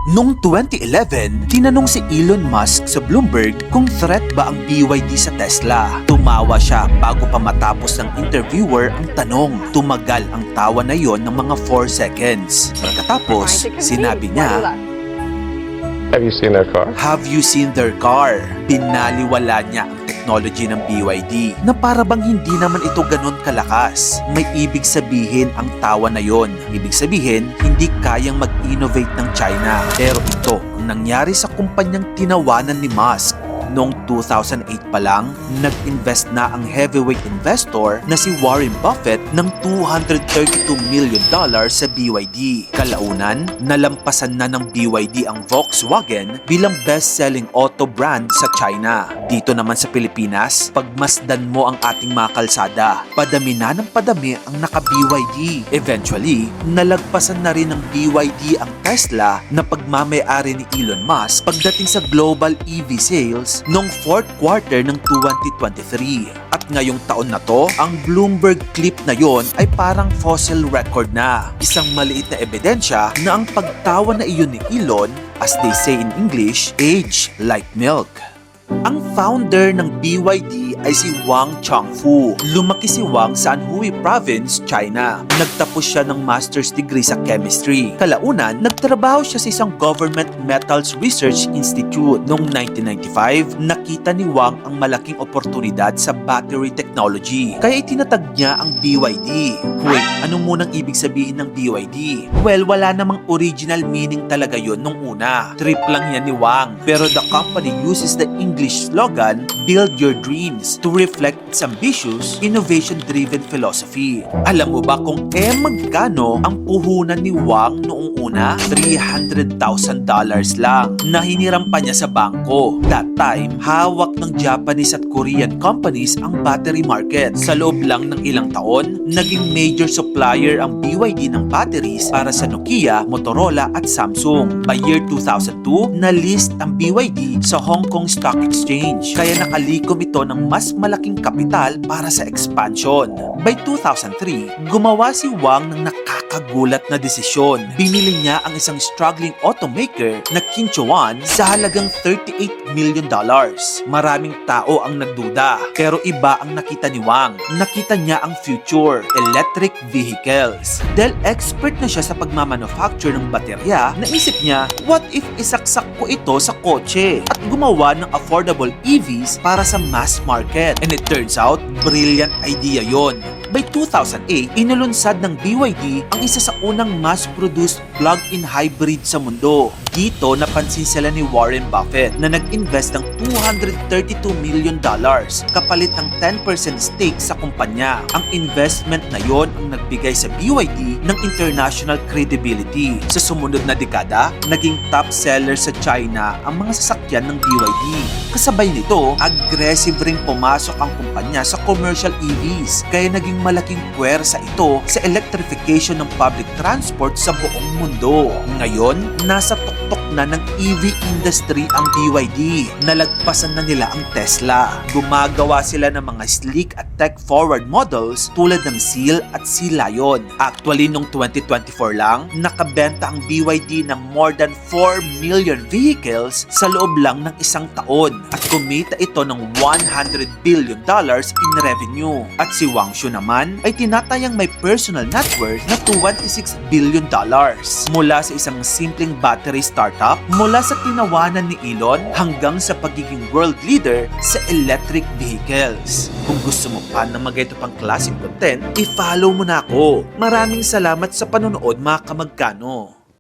Noong 2011, tinanong si Elon Musk sa Bloomberg kung threat ba ang BYD sa Tesla. Tumawa siya bago pa matapos ng interviewer ang tanong. Tumagal ang tawa na yon ng mga 4 seconds. Pagkatapos, sinabi niya, Have you seen their car? "Have you seen their car?" Binaliwala niya ang technology ng BYD na para bang hindi naman ito ganun kalakas. May ibig sabihin ang tawa na yon. Ibig sabihin, hindi kayang mag-innovate ng China. Pero ito ang nangyari sa kumpanyang tinawanan ni Musk. Noong 2008 pa lang, nag-invest na ang heavyweight investor na si Warren Buffett ng $232 million sa BYD. Kalaunan, nalampasan na ng BYD ang Volkswagen bilang best-selling auto brand sa China. Dito naman sa Pilipinas, pagmasdan mo ang ating mga kalsada, padami na ng padami ang naka-BYD. Eventually, nalagpasan na rin ng BYD ang Tesla na pagmamayari ni Elon Musk pagdating sa global EV sales noong 4th quarter ng 2023. At ngayong taon na to, ang Bloomberg clip na yon ay parang fossil record na. Isang maliit na ebidensya na ang pagtawa na iyon ni Elon, as they say in English, age like milk. Ang founder ng BYD ay si Wang Changfu. Lumaki si Wang sa Anhui Province, China. Nagtapos siya ng master's degree sa chemistry. Kalaunan, nagtrabaho siya sa isang government metals research institute. Noong 1995, nakita ni Wang ang malaking oportunidad sa battery technology. Kaya itinatag niya ang BYD. Wait, ano munang ibig sabihin ng BYD? Well, wala namang original meaning talaga yon nung una. Trip lang yan ni Wang. Pero the company uses the English slogan, "Build your dreams," to reflect its ambitious, innovation-driven philosophy. Alam mo ba kung magkano ang puhunan ni Wang noong una? $300,000 lang na hiniram pa niya sa bangko. That time, hawak ng Japanese at Korean companies ang battery market. Sa loob lang ng ilang taon, naging major supplier ang BYD ng batteries para sa Nokia, Motorola at Samsung. By year 2002, na-list ang BYD sa Hong Kong Stock Exchange, kaya nakalikom ito ng mas malaking kapital para sa expansion. By 2003, gumawa si Wang ng nakakagulat na desisyon. Binili niya ang isang struggling automaker na Kinchuan sa halagang $38 million. Maraming tao ang nagduda, pero iba ang nakita ni Wang. Nakita niya ang future, electric vehicles. Dahil expert na siya sa pagmamanufacture ng baterya, naisip niya, what if isaksak ko ito sa kotse? At gumawa ng affordable EVs para sa mass market. And it turns out, brilliant idea yon. By 2008, inulunsad ng BYD ang isa sa unang mass-produced plug-in hybrid sa mundo. Dito, napansin sila ni Warren Buffett na nag-invest ng $232 million kapalit ng 10% stake sa kumpanya. Ang investment na yon ang nagbigay sa BYD ng international credibility. Sa sumunod na dekada, naging top seller sa China ang mga sasakyan ng BYD. Kasabay nito, aggressive ring pumasok ang kumpanya sa commercial EVs, kaya naging malaking puwersa ito sa electrification ng public transport sa buong mundo. Ngayon, nasa tuktok na ng EV industry ang BYD. Nalagpasan na nila ang Tesla. Gumagawa sila ng mga sleek at tech-forward models tulad ng Seal at Sea Lion. Actually, noong 2024 lang, nakabenta ang BYD ng more than 4 million vehicles sa loob lang ng isang taon. At kumita ito ng $100 billion in revenue. At si Wang Xu naman ay tinatayang may personal net worth na $26 billion. Mula sa isang simpleng battery startup, mula sa tinawanan ni Elon hanggang sa pagiging world leader sa electric vehicles. Kung gusto mo pa na magayto pang klaseng content, i-follow mo na ako. Maraming salamat sa panonood mga kamagkano.